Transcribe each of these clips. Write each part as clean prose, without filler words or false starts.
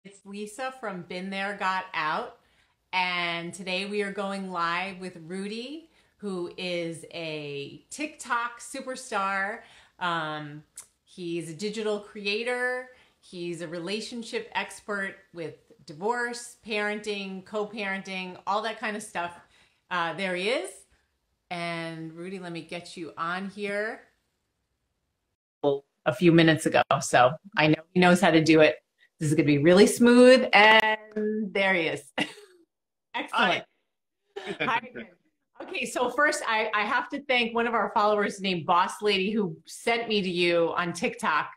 It's Lisa from Been There, Got Out. And today we are going live with Rudy, who is a TikTok superstar. Um, he's a digital creator. He's a relationship expert with divorce, parenting, co-parenting, all that kind of stuff. There he is. And Rudy, let me get you on here. A few minutes ago. So I know he knows how to do it. This is going to be really smooth. And there he is. Excellent. Hi. Hi again. Okay, so first I have to thank one of our followers named Boss Lady who sent me to you on TikTok.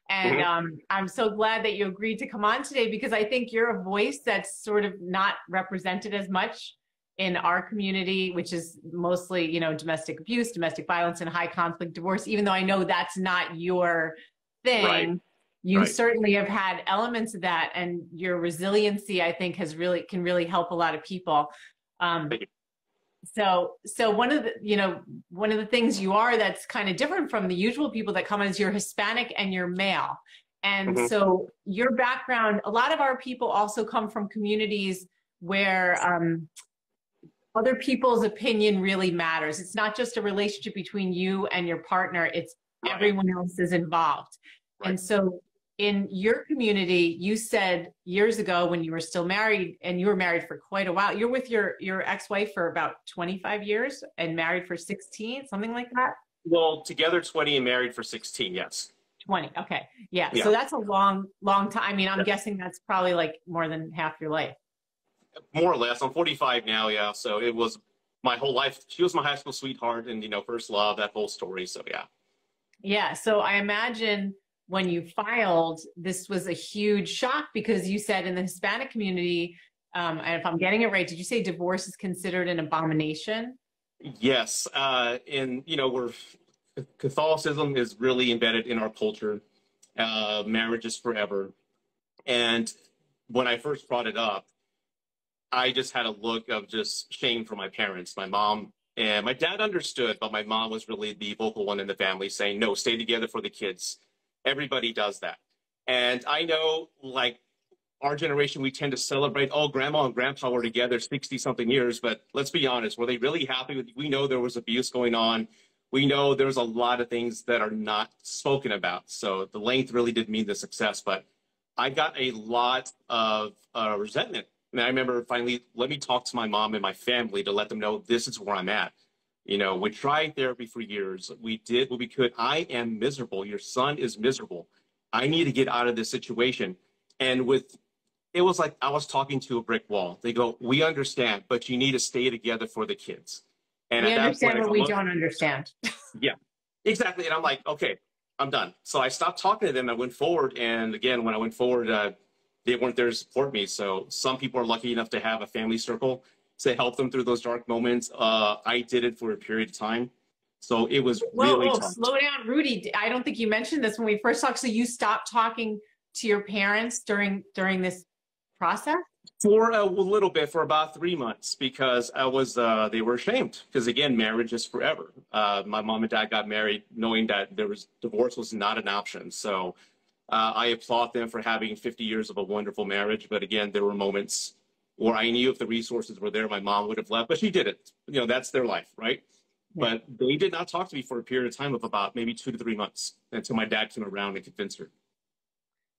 And Mhm. I'm so glad that you agreed to come on today because I think you're a voice that's sort of not represented as much in our community, which is mostly, domestic abuse, domestic violence, and high conflict divorce, even though I know that's not your Right, thing. You right. certainly have had elements of that, and your resiliency, I think, can really help a lot of people. Um, Thank you. so one of the things you are that's kind of different from the usual people that come is you're Hispanic and you're male. And Mhm. so your background, a lot of our people also come from communities where other people's opinion really matters. It's not just a relationship between you and your partner, it's Right, everyone else is involved. right. And so in your community, you said years ago when you were still married and you were married for quite a while, you're with your ex-wife for about 25 years and married for 16, something like that? Well, together 20 and married for 16, yes. 20. Okay. Yeah. So Yeah, that's a long, long time. I mean, I'm yeah. guessing that's probably like more than half your life. More or less. I'm 45 now, yeah. So it was my whole life. She was my high school sweetheart and, first love, that whole story. So yeah. Yeah. So I imagine when you filed, this was a huge shock because you said in the Hispanic community, and if I'm getting it right, did you say divorce is considered an abomination? Yes. And, we're Catholicism is really embedded in our culture. Marriage is forever. And when I first brought it up, I just had a look of just shame for my parents. My mom and my dad understood, but my mom was really the vocal one in the family saying, no, stay together for the kids. Everybody does that. And I know, like, our generation, we tend to celebrate, oh, grandma and grandpa were together 60 something years, but let's be honest, were they really happy with, we know there was abuse going on. We know there's a lot of things that are not spoken about. So the length really did mean the success, but I got a lot of resentment. And I remember finally, let me talk to my mom and my family to let them know this is where I'm at. We tried therapy for years. We did what we could. I am miserable. Your son is miserable. I need to get out of this situation. And it was like I was talking to a brick wall. They go, we understand, but you need to stay together for the kids. And We at that point, understand I what go, we look, don't understand. yeah, exactly. And I'm like, okay, I'm done. So I stopped talking to them. I went forward. And again, when I went forward, they weren't there to support me. So some people are lucky enough to have a family circle to help them through those dark moments. I did it for a period of time. So it was Whoa, really whoa, tough. slow down, Rudy. I don't think you mentioned this when we first talked. So you stopped talking to your parents during this process? For a little bit, for about 3 months, because they were ashamed. Because again, marriage is forever. My mom and dad got married knowing that divorce was not an option. So I applaud them for having 50 years of a wonderful marriage. But again, there were moments where I knew if the resources were there, my mom would have left, but she didn't. That's their life, right? Yeah. But they did not talk to me for a period of time of about maybe 2 to 3 months until my dad came around and convinced her.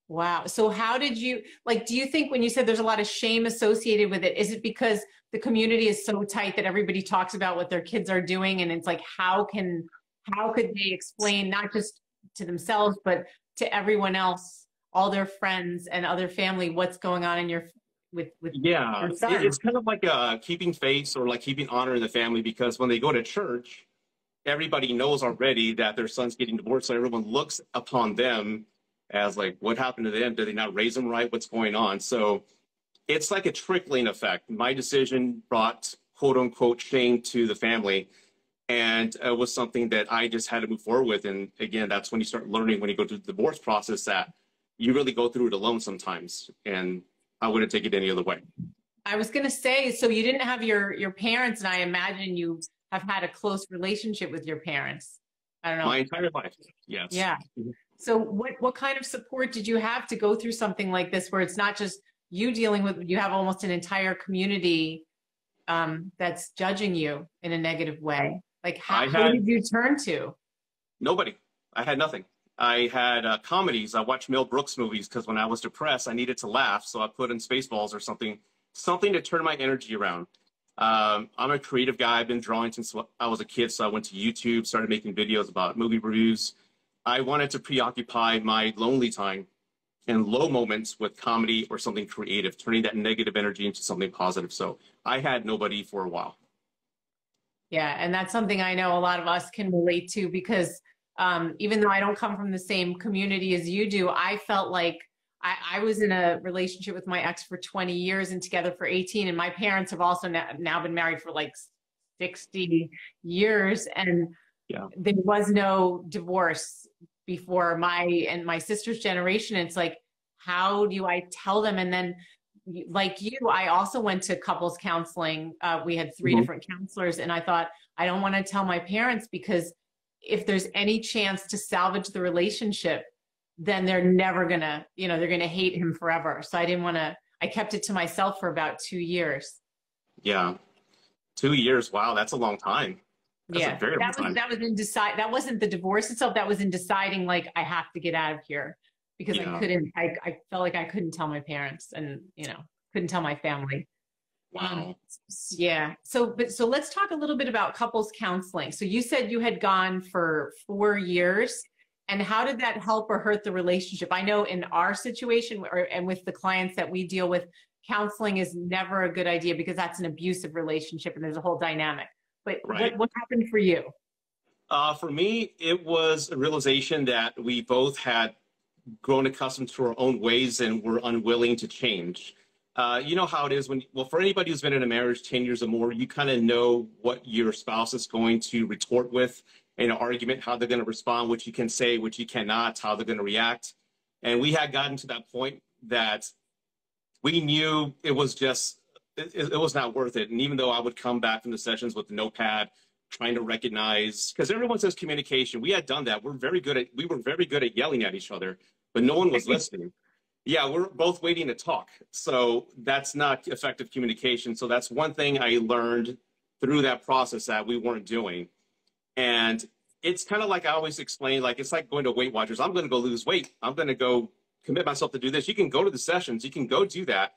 Wow. So how did you do you think when you said there's a lot of shame associated with it, is it because the community is so tight that everybody talks about what their kids are doing and it's like how could they explain not just to themselves but to everyone else, all their friends and other family what's going on in with Yeah, your it's son? kind of like keeping face or like keeping honor in the family because when they go to church, everybody knows already that their son's getting divorced. So everyone looks upon them as like, what happened to them? Did they not raise them right? What's going on? So it's like a trickling effect. My decision brought quote unquote shame to the family. And it was something that I just had to move forward with. And again, that's when you start learning when you go through the divorce process that you really go through it alone sometimes. And I wouldn't take it any other way. I was going to say, so you didn't have your parents, and I imagine you have had a close relationship with your parents. I don't know. My entire life. Yes. Yeah. So what kind of support did you have to go through something like this, where it's not just you dealing with, you have almost an entire community that's judging you in a negative way? Like, I who had did you turn to? nobody. I had nothing. I had comedies. I watched Mel Brooks movies because when I was depressed, I needed to laugh. So I put in Spaceballs or something, something to turn my energy around. I'm a creative guy. I've been drawing since I was a kid. So I went to YouTube, started making videos about movie reviews. I wanted to preoccupy my lonely time and low moments with comedy or something creative, turning that negative energy into something positive. So I had nobody for a while. Yeah, and that's something I know a lot of us can relate to, because even though I don't come from the same community as you do, I felt like I was in a relationship with my ex for 20 years and together for 18. And my parents have also now been married for like 60 years. And Yeah. there was no divorce before my sister's generation. It's like, how do I tell them? And then, like you, I also went to couples counseling. We had 3 different counselors, and I thought, I don't want to tell my parents, because if there's any chance to salvage the relationship, then they're never gonna, they're gonna hate him forever. So I didn't want to, I kept it to myself for about 2 years. Yeah. 2 years. Wow. That's a long time. That's a Yeah, very long time. that was in decide. That wasn't the divorce itself. That was in deciding, like, I have to get out of here, because I Yeah. couldn't. I felt like I couldn't tell my parents, and couldn't tell my family. Wow. Yeah. So let's talk a little bit about couples counseling. So you said you had gone for 4 years, and how did that help or hurt the relationship? I know in our situation, and with the clients that we deal with, counseling is never a good idea, because that's an abusive relationship and there's a whole dynamic. But Right. what happened for you? For me, it was a realization that we both had grown accustomed to our own ways and were unwilling to change. You know how it is well, for anybody who's been in a marriage 10 years or more, you kind of know what your spouse is going to retort with in an argument, how they're going to respond, what you can say, what you cannot, how they're going to react. And we had gotten to that point that we knew it was just, it was not worth it. And even though I would come back from the sessions with the notepad, trying to recognize, because everyone says communication. We had done that. We were very good at yelling at each other, but no one was listening. Yeah, we're both waiting to talk. So that's not effective communication. So that's one thing I learned through that process that we weren't doing. And it's kind of like I always explain, like, it's like going to Weight Watchers. I'm going to go lose weight. I'm going to go commit myself to do this. You can go to the sessions. You can go do that.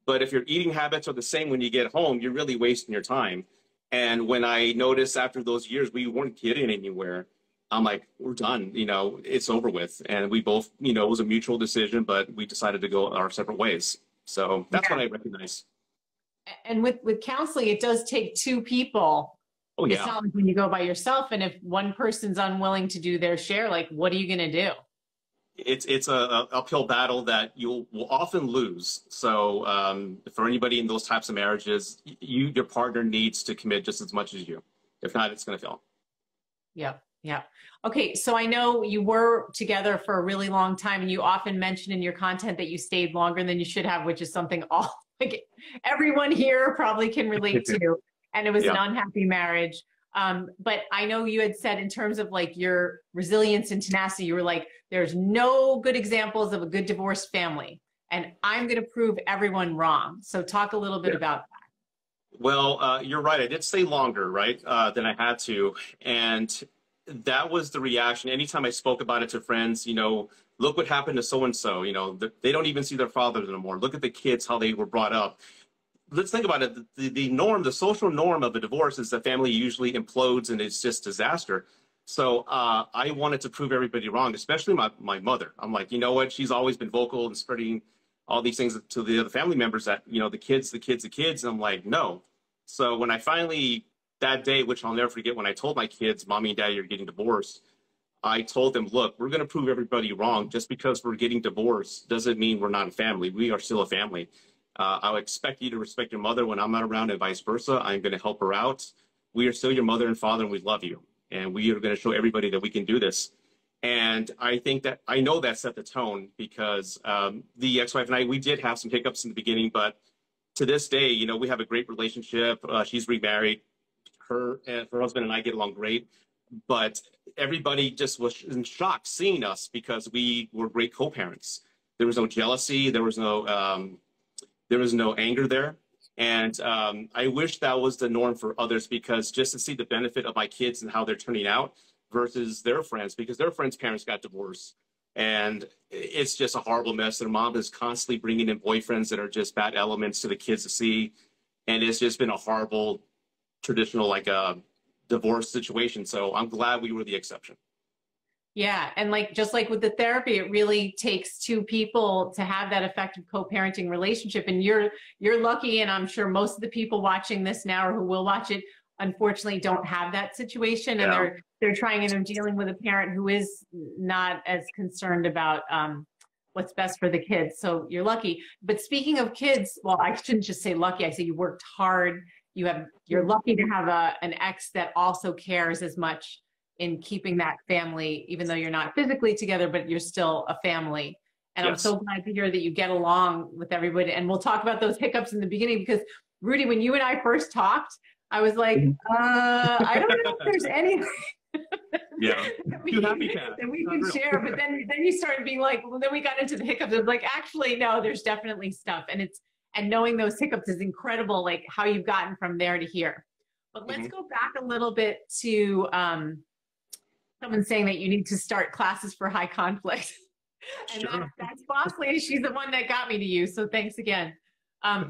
But if your eating habits are the same when you get home, you're really wasting your time. And when I noticed after those years we weren't getting anywhere, I'm like, we're done. It's over with. And we both, it was a mutual decision, but we decided to go our separate ways. So that's what I recognize. And with counseling, it does take 2 people. Oh, yeah. It's not like when you go by yourself, and if one person's unwilling to do their share, like, what are you going to do? It's a uphill battle that will often lose. So for anybody in those types of marriages, your partner needs to commit just as much as you. If not, it's going to fail. Yep. Yeah. Okay. So I know you were together for a really long time, and you often mention in your content that you stayed longer than you should have, which is something like everyone here probably can relate to. And it was an unhappy marriage. But I know you had said, in terms of like your resilience and tenacity, you were like, there's no good examples of a good divorced family, and I'm going to prove everyone wrong. So talk a little bit about that. Well, you're right. I did stay longer, right, than I had to. And that was the reaction. Anytime I spoke about it to friends, look what happened to so-and-so, they don't even see their fathers anymore. Look at the kids, how they were brought up. Let's think about it. The norm, the social norm of a divorce is the family usually implodes and it's just disaster. So I wanted to prove everybody wrong, especially my mother. I'm like, you know what? She's always been vocal and spreading all these things to the other family members that, the kids. And I'm like, no. So when I finally, that day, which I'll never forget, when I told my kids, Mommy and Daddy are getting divorced, I told them, look, we're going to prove everybody wrong. Just because we're getting divorced doesn't mean we're not a family. We are still a family. I would expect you to respect your mother when I'm not around, and vice versa. I'm going to help her out. We are still your mother and father, and we love you. And we are going to show everybody that we can do this. And I know that set the tone, because the ex-wife and I, we did have some hiccups in the beginning, but to this day, we have a great relationship. She's remarried. Her husband and I get along great. but everybody just was in shock seeing us because we were great co-parents. There was no jealousy. There was no anger there. And I wish that was the norm for others, because just to see the benefit of my kids and how they're turning out versus their friends, because their friends' parents got divorced. And it's just a horrible mess. Their mom is constantly bringing in boyfriends that are just bad elements to the kids to see. And it's just been a horrible traditional, like divorce situation. So I'm glad we were the exception. Yeah. And like, just like with the therapy, it really takes two people to have that effective co-parenting relationship. And you're lucky. And I'm sure most of the people watching this now or who will watch it, unfortunately don't have that situation. And they're trying and they're dealing with a parent who is not as concerned about what's best for the kids. So you're lucky. But speaking of kids, well, I shouldn't just say lucky. I say you worked hard. You're lucky to have an ex that also cares as much in keeping that family, even though you're not physically together, but you're still a family. And yes. I'm so glad to hear that you get along with everybody. And we'll talk about those hiccups in the beginning, because Rudy, when you and I first talked, I was like, I don't know if there's anything that we can share. But then you started being like, well, then we got into the hiccups. It was like, actually, no, there's definitely stuff. And knowing those hiccups is incredible, like how you've gotten from there to here. But let's go back a little bit to someone saying that you need to start classes for high conflict. And that's Boss Lady. She's the one that got me to you. So thanks again. So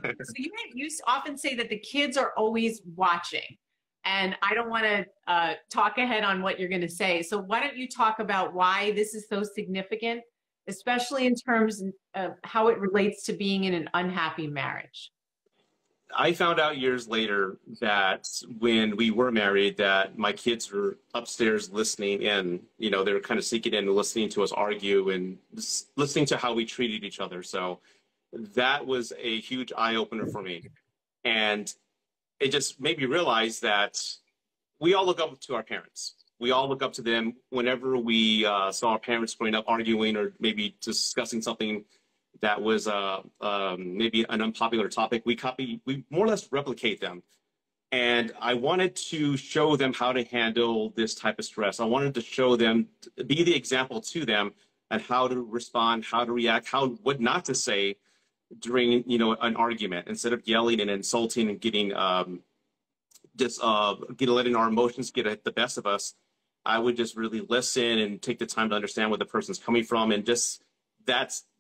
you often say that the kids are always watching. And I don't want to talk ahead on what you're going to say. So why don't you talk about why this is so significant, especially in terms of how it relates to being in an unhappy marriage? I found out years later that when we were married, that my kids were upstairs listening in. You know, they were kind of sneaking in and listening to us argue and listening to how we treated each other. So that was a huge eye-opener for me. And it just made me realize that we all look up to our parents. We all look up to them whenever we saw our parents growing up arguing or maybe discussing something that was maybe an unpopular topic. We more or less replicate them. And I wanted to show them how to handle this type of stress. I wanted to show them, be the example to them, and how to respond, how to react, what not to say during, an argument, instead of yelling and insulting and getting letting our emotions get the best of us. I would just really listen and take the time to understand where the person's coming from, and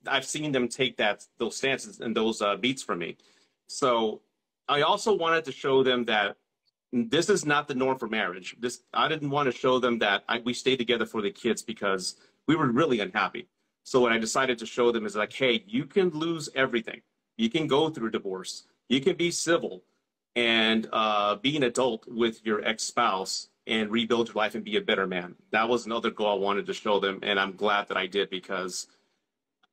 I've seen them take those stances and those beats from me. So I also wanted to show them that this is not the norm for marriage. I didn't want to show them that we stayed together for the kids because we were really unhappy. So what I decided to show them is like, hey, you can lose everything. You can go through divorce. You can be civil and be an adult with your ex-spouse and rebuild your life and be a better man. That was another goal I wanted to show them, and I'm glad that I did, because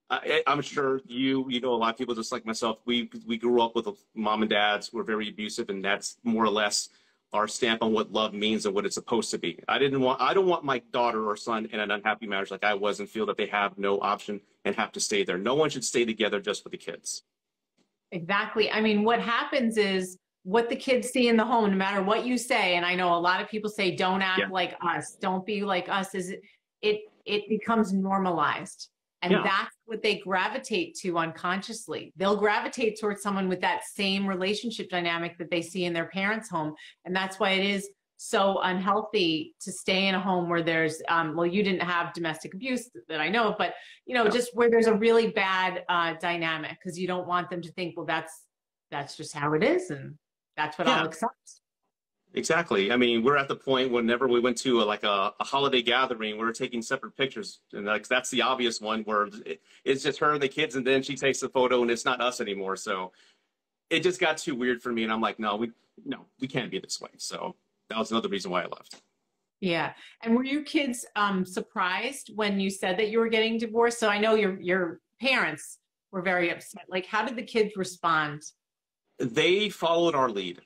I'm sure you know a lot of people just like myself. We grew up with mom and dads who were very abusive, and that's more or less our stamp on what love means and what it's supposed to be. I don't want my daughter or son in an unhappy marriage like I was and feel that they have no option and have to stay there. No one should stay together just for the kids. Exactly. I mean, what happens is what the kids see in the home, no matter what you say. And I know a lot of people say, don't act like us. Don't be like us. It becomes normalized. And that's what they gravitate to unconsciously. They'll gravitate towards someone with that same relationship dynamic that they see in their parents' home. And that's why it is so unhealthy to stay in a home where there's, well, you didn't have domestic abuse that I know of, but, just where there's a really bad dynamic, because you don't want them to think, well, that's just how it is. And that's what I'll accept. Exactly. I mean, we're at the point whenever we went to a holiday gathering, we're taking separate pictures. And that's the obvious one where it's just her and the kids, and then she takes the photo and it's not us anymore. So it just got too weird for me. And I'm like, no, we can't be this way. So that was another reason why I left. Yeah. And were you kids surprised when you said that you were getting divorced? So I know your parents were very upset. Like, how did the kids respond? They followed our lead.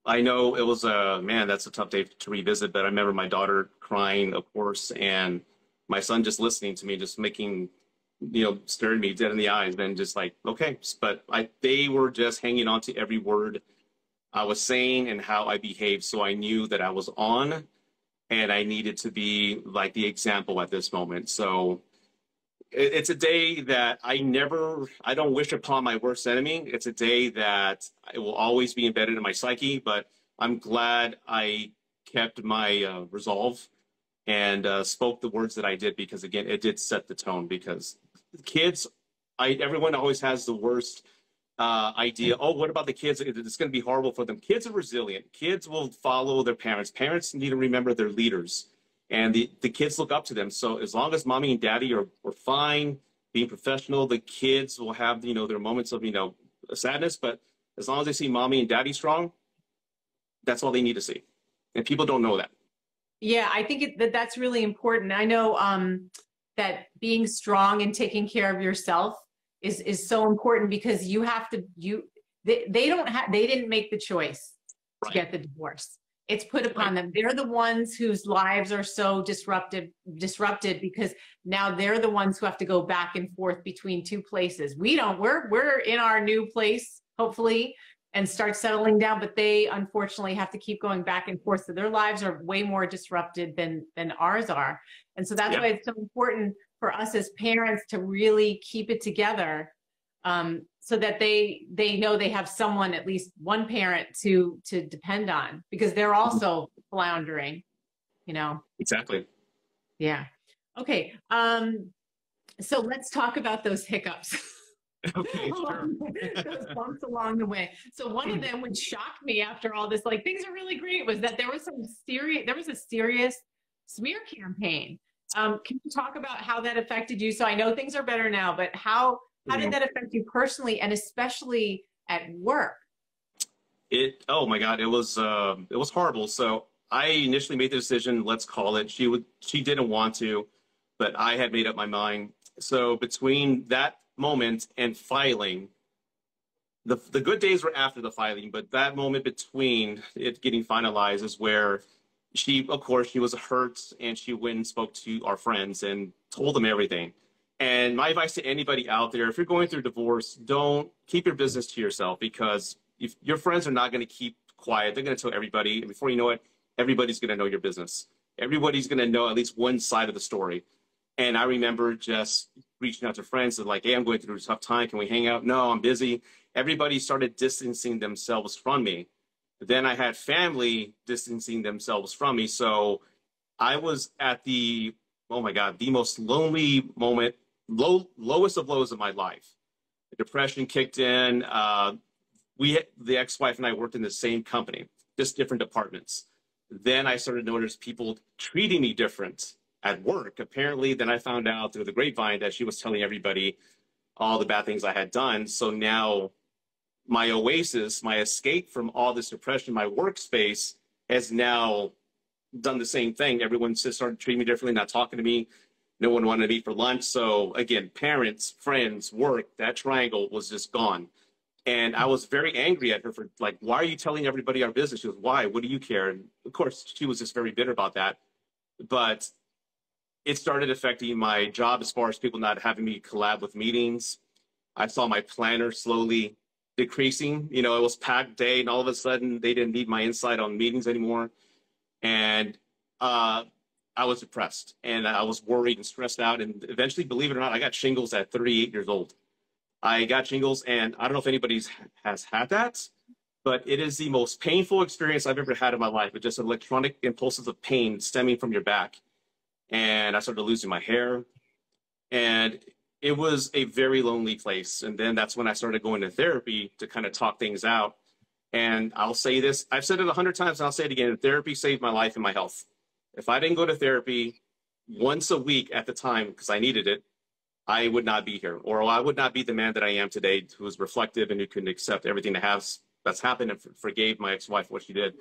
I know it was that's a tough day to revisit, but I remember my daughter crying, of course, and my son just listening to me, just making, staring me dead in the eyes, and just like, okay. But they were just hanging on to every word I was saying and how I behaved. So I knew that I was on, and I needed to be like the example at this moment. So it's a day that I don't wish upon my worst enemy. It's a day that it will always be embedded in my psyche, but I'm glad I kept my resolve and spoke the words that I did, because again, it did set the tone. Because kids, everyone always has the worst idea. Oh, what about the kids? It's going to be horrible for them. Kids are resilient. Kids will follow their parents. Parents need to remember their leaders, and the kids look up to them. So as long as mommy and daddy are fine, being professional, the kids will have, their moments of, sadness. But as long as they see mommy and daddy strong, that's all they need to see. And people don't know that. Yeah, I think that's really important. I know that being strong and taking care of yourself is so important, because you have to, they didn't make the choice to get the divorce. It's put upon them. They're the ones whose lives are so disrupted because now they're the ones who have to go back and forth between two places. We're in our new place, hopefully, and start settling down, but they unfortunately have to keep going back and forth. So their lives are way more disrupted than ours are. And so that's why it's so important for us as parents to really keep it together, so that they know they have someone, at least one parent to depend on, because they're also floundering, Exactly. Yeah. Okay. So let's talk about those hiccups. Okay, sure. Those bumps along the way. So one of them, which shocked me after all this, like things are really great, was that there was a serious smear campaign. Can you talk about how that affected you? So I know things are better now, but how did that affect you personally, and especially at work? Oh my God, it was horrible. So I initially made the decision, let's call it. She didn't want to, but I had made up my mind. So between that moment and filing, the good days were after the filing, but that moment between it getting finalized is where of course, she was hurt, and she went and spoke to our friends and told them everything. And my advice to anybody out there, if you're going through divorce, don't keep your business to yourself, because if your friends are not going to keep quiet, they're going to tell everybody. And before you know it, everybody's going to know your business. Everybody's going to know at least one side of the story. And I remember just reaching out to friends and like, hey, I'm going through a tough time. Can we hang out? No, I'm busy. Everybody started distancing themselves from me. Then I had family distancing themselves from me. So I was at the most lonely moment, lowest of lows of my life. The depression kicked in. The ex-wife and I worked in the same company, just different departments. Then I started to notice people treating me different at work. Apparently, then I found out through the grapevine that she was telling everybody all the bad things I had done. So now my oasis, my escape from all this depression, my workspace has now done the same thing. Everyone just started treating me differently, not talking to me. No one wanted to meet for lunch. So again, parents, friends, work, that triangle was just gone. And I was very angry at her for like, why are you telling everybody our business? She goes, why? What do you care? And of course, she was just very bitter about that. But it started affecting my job as far as people not having me collab with meetings. I saw my planner slowly decreasing. It was packed day, and all of a sudden they didn't need my insight on meetings anymore. And I was depressed, and I was worried and stressed out. And eventually, believe it or not, I got shingles at 38 years old. I got shingles, and I don't know if anybody has had that, but it is the most painful experience I've ever had in my life. With just electronic impulses of pain stemming from your back. And I started losing my hair, and it was a very lonely place. And then that's when I started going to therapy to kind of talk things out. And I'll say this, I've said it 100 times, and I'll say it again. Therapy saved my life and my health. If I didn't go to therapy once a week at the time, because I needed it, I would not be here, or I would not be the man that I am today, who is reflective and who can accept everything that's happened, and forgave my ex-wife what she did.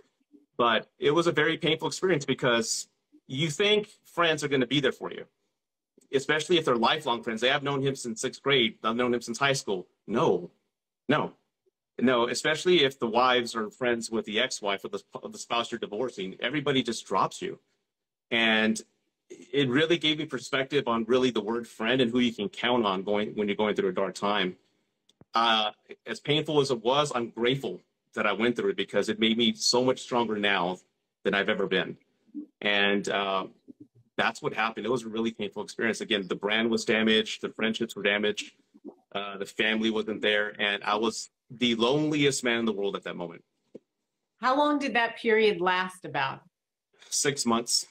But it was a very painful experience, because you think friends are going to be there for you, especially if they're lifelong friends. They have known him since 6th grade. I've known him since high school. No, especially if the wives are friends with the ex-wife or the spouse you're divorcing. Everybody just drops you. And it really gave me perspective on really the word friend and who you can count on when you're going through a dark time. As painful as it was, I'm grateful that I went through it, because it made me so much stronger now than I've ever been. And that's what happened. It was a really painful experience. Again, the brand was damaged, the friendships were damaged, the family wasn't there, and I was the loneliest man in the world at that moment. How long did that period last about? 6 months.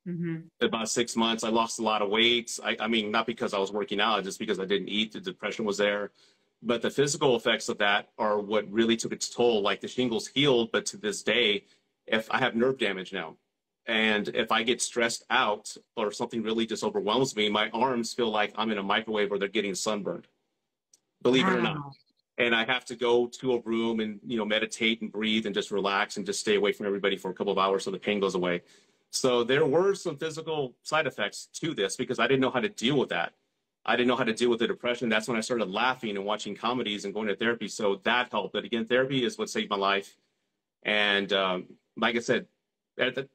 Mm-hmm. About 6 months, I lost a lot of weight. I mean, not because I was working out, just because I didn't eat. The depression was there. But the physical effects of that are what really took its toll. Like the shingles healed, but to this day, if I have nerve damage now, and if I get stressed out or something really just overwhelms me, my arms feel like I'm in a microwave or they're getting sunburned, believe it or not. Wow. And I have to go to a room and, meditate and breathe and just relax and just stay away from everybody for a couple of hours so the pain goes away. So there were some physical side effects to this because I didn't know how to deal with that. I didn't know how to deal with the depression. That's when I started laughing and watching comedies and going to therapy. So that helped. But again, therapy is what saved my life. And like I said,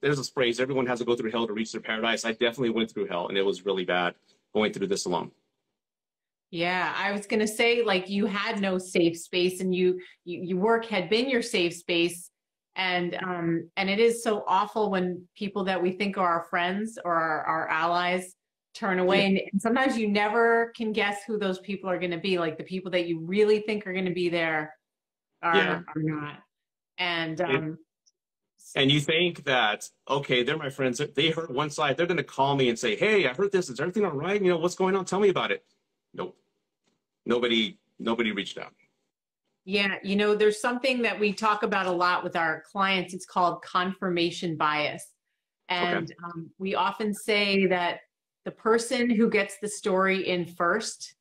there's a phrase, everyone has to go through hell to reach their paradise. I definitely went through hell, and it was really bad going through this alone. Yeah, I was going to say, like, you had no safe space, and you work had been your safe space. And it is so awful when people that we think are our friends or our allies turn away. Yeah. And sometimes you never can guess who those people are going to be. Like the people that you really think are going to be there are not. And and you think that, okay, they're my friends. They hurt one side. They're going to call me and say, hey, I heard this. Is everything all right? What's going on? Tell me about it. Nope. Nobody reached out. Yeah, there's something that we talk about a lot with our clients. It's called confirmation bias. And we often say that the person who gets the story in first,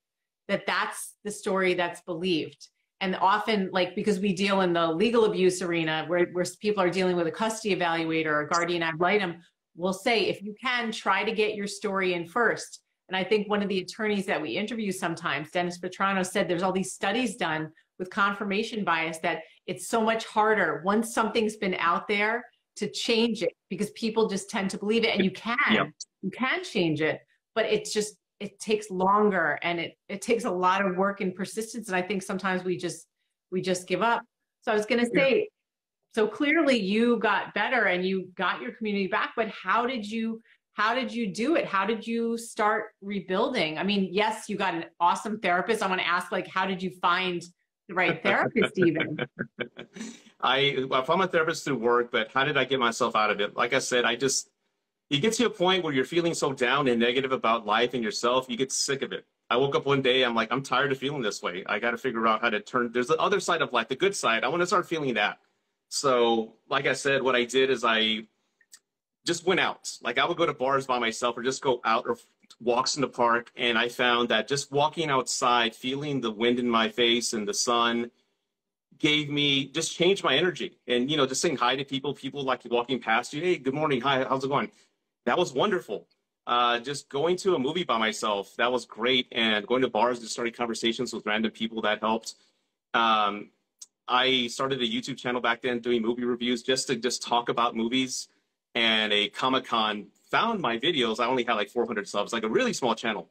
that's the story that's believed. And often, like, because we deal in the legal abuse arena where people are dealing with a custody evaluator or guardian ad litem, we'll say, if you can, try to get your story in first. And I think one of the attorneys that we interview sometimes, Dennis Petrano, said there's all these studies done with confirmation bias that it's so much harder once something's been out there to change it, because people just tend to believe it. And you can change it, but it takes longer, and it takes a lot of work and persistence. And I think sometimes we just give up. So I was going to say, so clearly you got better and you got your community back, but how did you do it? How did you start rebuilding? I mean, yes, you got an awesome therapist. I want to ask, like, how did you find the right therapist even? I found my therapist through work, but how did I get myself out of it? Like I said, you get to a point where you're feeling so down and negative about life and yourself, you get sick of it. I woke up one day, I'm like, I'm tired of feeling this way. I got to figure out how to there's the other side of life, the good side. I want to start feeling that. So like I said, what I did is I just went out. Like I would go to bars by myself or just go out or walks in the park. And I found that just walking outside, feeling the wind in my face and the sun just changed my energy. And, just saying hi to people like walking past you. Hey, good morning. Hi, how's it going? That was wonderful. Just going to a movie by myself, that was great. And going to bars, just starting conversations with random people, that helped. I started a YouTube channel back then doing movie reviews just to talk about movies. And a Comic-Con found my videos. I only had like 400 subs, like a really small channel.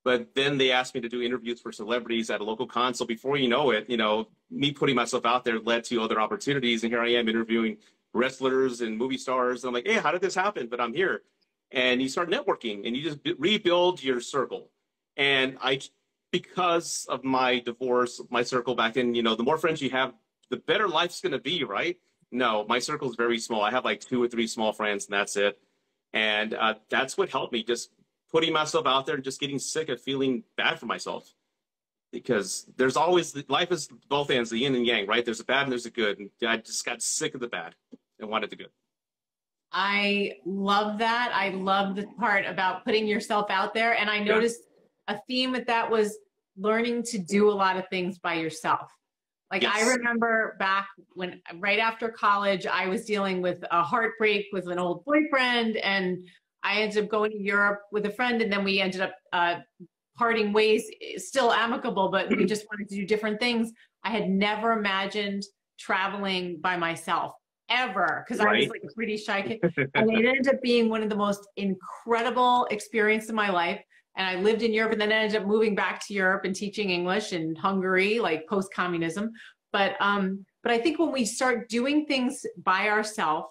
But then they asked me to do interviews for celebrities at a local con. So before you know it, me putting myself out there led to other opportunities. And here I am interviewing wrestlers and movie stars. And I'm like, hey, how did this happen? But I'm here. And you start networking and you just rebuild your circle. And because of my divorce, my circle back then, the more friends you have, the better life's going to be, right? No, my circle is very small. I have like 2 or 3 small friends, and that's it. And that's what helped me, just putting myself out there and just getting sick of feeling bad for myself. Because there's always, life is both ends, the yin and yang, right? There's a bad and there's a good. And I just got sick of the bad and wanted the good. I love that. I love the part about putting yourself out there. And I noticed a theme with that was learning to do a lot of things by yourself. Like I remember back when, right after college, I was dealing with a heartbreak with an old boyfriend, and I ended up going to Europe with a friend, and then we ended up parting ways, still amicable, but we just wanted to do different things. I had never imagined traveling by myself ever, because I was like a pretty shy kid. And it ended up being one of the most incredible experiences of my life. And I lived in Europe, and then I ended up moving back to Europe and teaching English in Hungary, like post-communism. But I think when we start doing things by ourselves,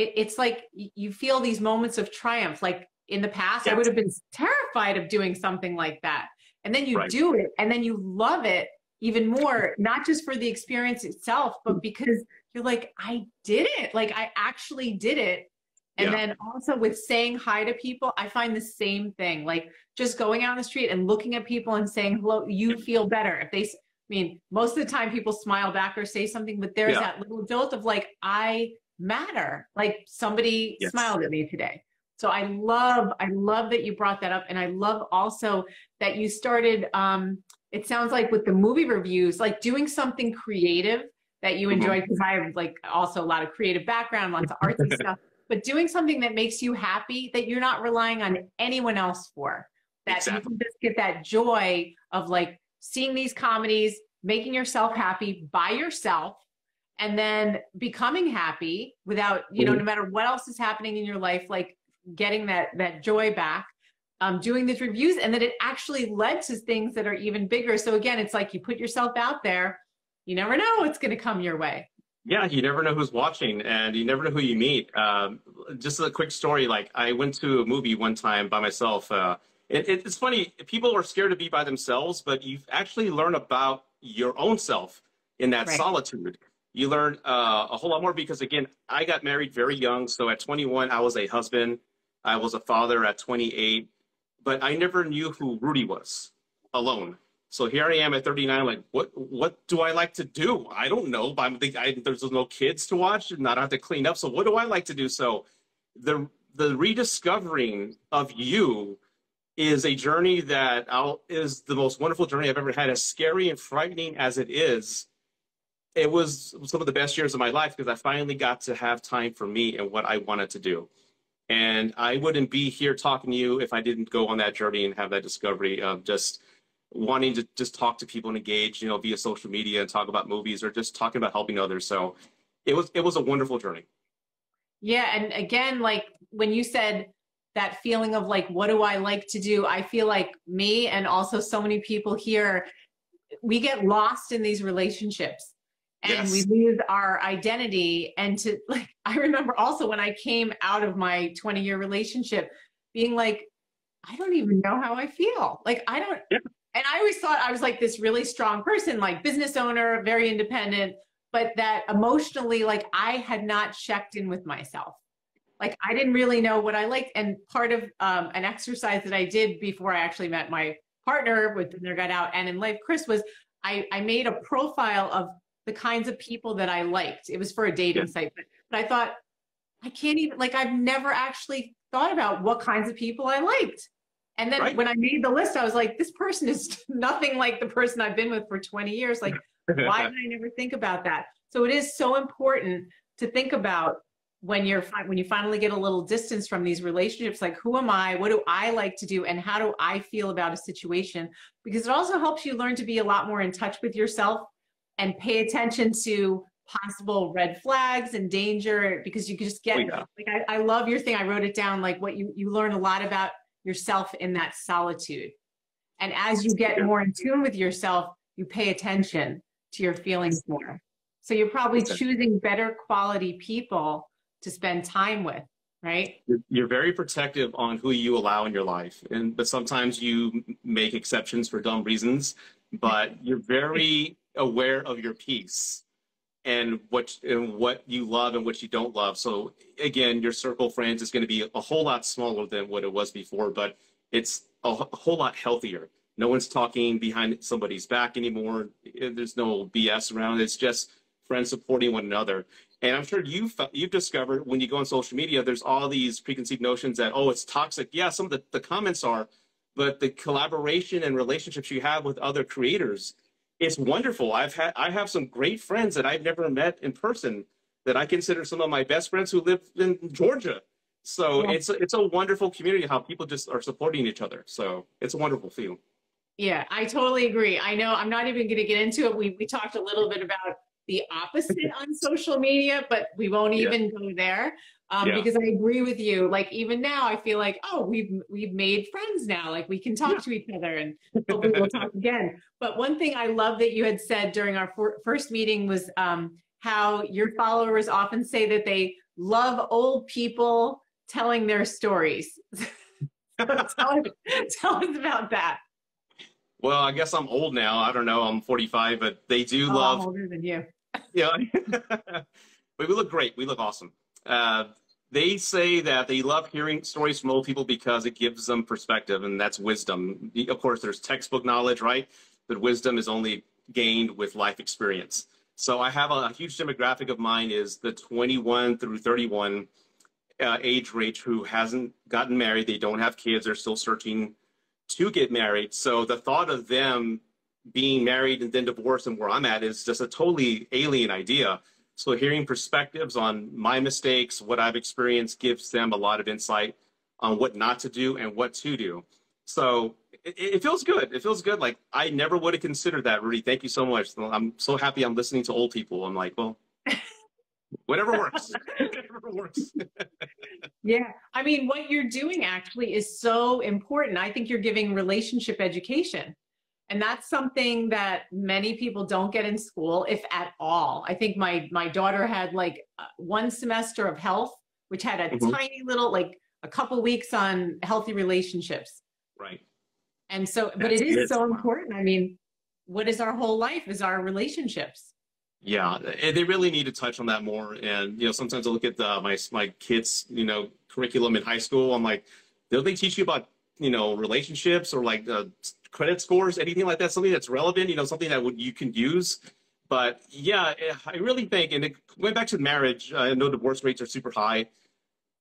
it's like you feel these moments of triumph. Like in the past, I would Yes. have been terrified of doing something like that. And then you Right. do it and then you love it even more, not just for the experience itself, but because you're like, I did it. Like I actually did it. And Yeah. then also with saying hi to people, I find the same thing. Like just going out on the street and looking at people and saying hello, you feel better. If they, I mean, most of the time people smile back or say something, but there's Yeah. that little jolt of like, I matter. Like somebody Yes. smiled at me today. So I love that you brought that up. And I love also that you started, it sounds like with the movie reviews, like doing something creative that you Hmm. enjoy, because I have like also a lot of creative background, lots of artsy stuff, but doing something that makes you happy, that you're not relying on anyone else for, that you Exactly. can just get that joy of like seeing these comedies, making yourself happy by yourself, and then becoming happy without, you know, no matter what else is happening in your life, like getting that joy back, doing these reviews, and that it actually led to things that are even bigger. So again, it's like you put yourself out there, you never know what's going to come your way. Yeah, you never know who's watching, and you never know who you meet. Just a quick story, like I went to a movie one time by myself. It's funny, people are scared to be by themselves, but you actually learn about your own self in that Right. solitude. You learn a whole lot more because, again, I got married very young. So at 21, I was a husband. I was a father at 28, but I never knew who Rudy was alone. So here I am at 39, like, what do I like to do? I don't know. There's no kids to watch and I don't have to clean up. So what do I like to do? So the rediscovering of you is a journey that is the most wonderful journey I've ever had. As scary and frightening as it is, it was some of the best years of my life because I finally got to have time for me and what I wanted to do. And I wouldn't be here talking to you if I didn't go on that journey and have that discovery of just wanting to just talk to people and engage, via social media and talk about movies or just talking about helping others. So it was a wonderful journey. Yeah. And again, like when you said that feeling of like, what do I like to do? I feel like me and also so many people here, we get lost in these relationships and we Yes. lose our identity. And to like, I remember also when I came out of my 20-year relationship being like, I don't even know how I feel. Like, I don't, Yeah. and I always thought I was like this really strong person, like business owner, very independent, but that emotionally, like I had not checked in with myself. Like I didn't really know what I liked. And part of an exercise that I did before I actually met my partner with Dinner Got Out and in life, Chris, was I made a profile of the kinds of people that I liked. It was for a Yeah. dating site, but I thought, I can't even, like, I've never actually thought about what kinds of people I liked. And then Right. when I made the list, I was like, this person is nothing like the person I've been with for 20 years. Like, why did I never think about that? So it is so important to think about when when you finally get a little distance from these relationships, like who am I? What do I like to do? And how do I feel about a situation? Because it also helps you learn to be a lot more in touch with yourself and pay attention to possible red flags and danger, because you can just Oh, get yeah. like I love your thing. I wrote it down, like what you learn a lot about yourself in that solitude. And as you get Yeah. more in tune with yourself, you pay attention to your feelings more. So you're probably Exactly. choosing better quality people to spend time with, right? You're very protective on who you allow in your life, but sometimes you make exceptions for dumb reasons. But you're very aware of your peace and what you love and what you don't love. So again, your circle of friends is going to be a whole lot smaller than what it was before, but it's a whole lot healthier. No one's talking behind somebody's back anymore. There's no BS around. It's just friends supporting one another. And I'm sure you've discovered when you go on social media, there's all these preconceived notions that, oh, it's toxic. Yeah, some of the comments are, but the collaboration and relationships you have with other creators, it's wonderful. I have some great friends that I've never met in person that I consider some of my best friends who live in Georgia. So Yeah. it's a wonderful community how people just are supporting each other. So it's a wonderful feel. Yeah, I totally agree. I know I'm not even going to get into it. We talked a little bit about the opposite on social media, but we won't Yeah. even go there, Yeah. because I agree with you. Like even now, I feel like, oh, we've made friends now. Like we can talk to each other, and hopefully we'll talk again. But one thing I love that you had said during our first meeting was how your followers often say that they love old people telling their stories. Tell us about that. Well, I guess I'm old now. I don't know. I'm 45, but they do Oh, love. I'm older than you. Yeah, but we look great. We look awesome. They say that they love hearing stories from old people because it gives them perspective, and that's wisdom. Of course, there's textbook knowledge, right? But wisdom is only gained with life experience. So I have a huge demographic of mine is the 21 through 31 age range who hasn't gotten married. They don't have kids. They're still searching to get married. So the thought of them being married and then divorced and where I'm at is just a totally alien idea. So hearing perspectives on my mistakes, what I've experienced, gives them a lot of insight on what not to do and what to do. So it feels good. It feels good. Like I never would have considered that, Rudy. Thank you so much. I'm so happy I'm listening to old people. I'm like, well, whatever works. Whatever works. Yeah. I mean, what you're doing actually is so important. I think you're giving relationship education. And that's something that many people don't get in school, if at all. I think my daughter had like one semester of health, which had a tiny little, like a couple weeks on healthy relationships. Right. And so, but it is so important. I mean, what is our whole life is our relationships. Yeah, they really need to touch on that more. And, sometimes I look at my kids, curriculum in high school. I'm like, don't they teach you about, relationships or like credit scores, anything like that, something that's relevant, something that you can use. But yeah, I really think, and it went back to marriage. I know divorce rates are super high.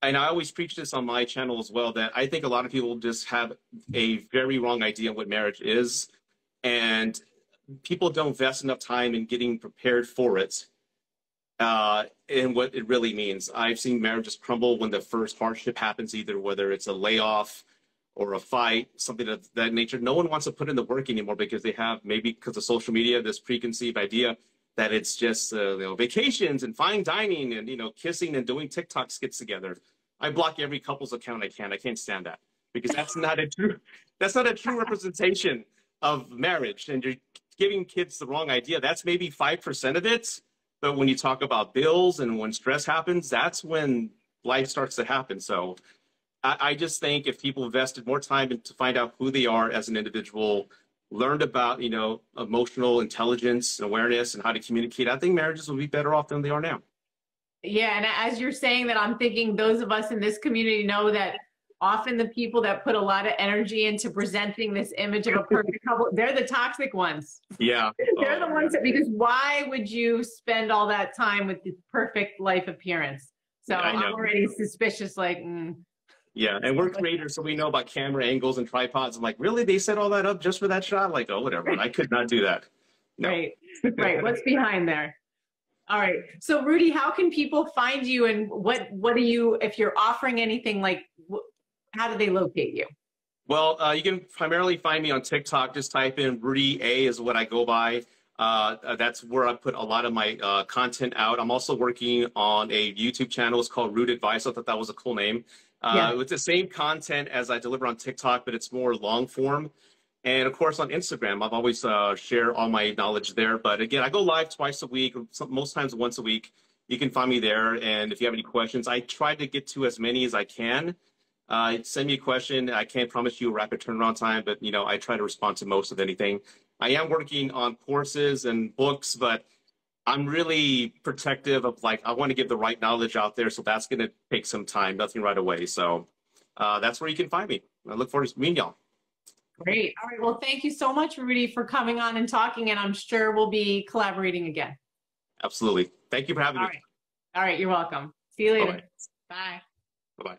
And I always preach this on my channel as well, that I think a lot of people just have a very wrong idea of what marriage is. And people don't invest enough time in getting prepared for it and what it really means. I've seen marriages crumble when the first hardship happens, either whether it's a layoff or a fight, something of that nature. No one wants to put in the work anymore because they have, maybe because of social media, this preconceived idea that it's just vacations and fine dining and kissing and doing TikTok skits together. I block every couple's account I can. I can't stand that because that's not a true representation of marriage, and you're giving kids the wrong idea. That's maybe 5% of it, but when you talk about bills and when stress happens, that's when life starts to happen. So I just think if people invested more time to find out who they are as an individual, learned about, emotional intelligence and awareness and how to communicate, I think marriages will be better off than they are now. Yeah. And as you're saying that, I'm thinking those of us in this community know that often the people that put a lot of energy into presenting this image of a perfect couple, they're the toxic ones. Yeah. They're the ones that, because why would you spend all that time with the perfect life appearance? So yeah, I'm already suspicious, like, Yeah, and we're creators, so we know about camera angles and tripods. I'm like, really? They set all that up just for that shot? Like, oh, whatever. I could not do that. No. Right, right. What's behind there? All right. So, Rudy, how can people find you, and what do you, if you're offering anything, like, how do they locate you? Well, you can primarily find me on TikTok. Just type in Rudy A is what I go by. That's where I put a lot of my content out. I'm also working on a YouTube channel. It's called Root Advice. I thought that was a cool name. It's the same content as I deliver on TikTok, but it's more long form. And of course on Instagram, I've always share all my knowledge there. But again, I go live twice a week, most times once a week. You can find me there. And if you have any questions, I try to get to as many as I can. Send me a question. I can't promise you a rapid turnaround time, but I try to respond to most of anything. I am working on courses and books, but I'm really protective of, like, I want to give the right knowledge out there. So that's going to take some time, nothing right away. So that's where you can find me. I look forward to meeting y'all. Great. All right. Well, thank you so much, Rudy, for coming on and talking. And I'm sure we'll be collaborating again. Absolutely. Thank you for having me. All right. You're welcome. See you later. Bye. Bye. Bye-bye.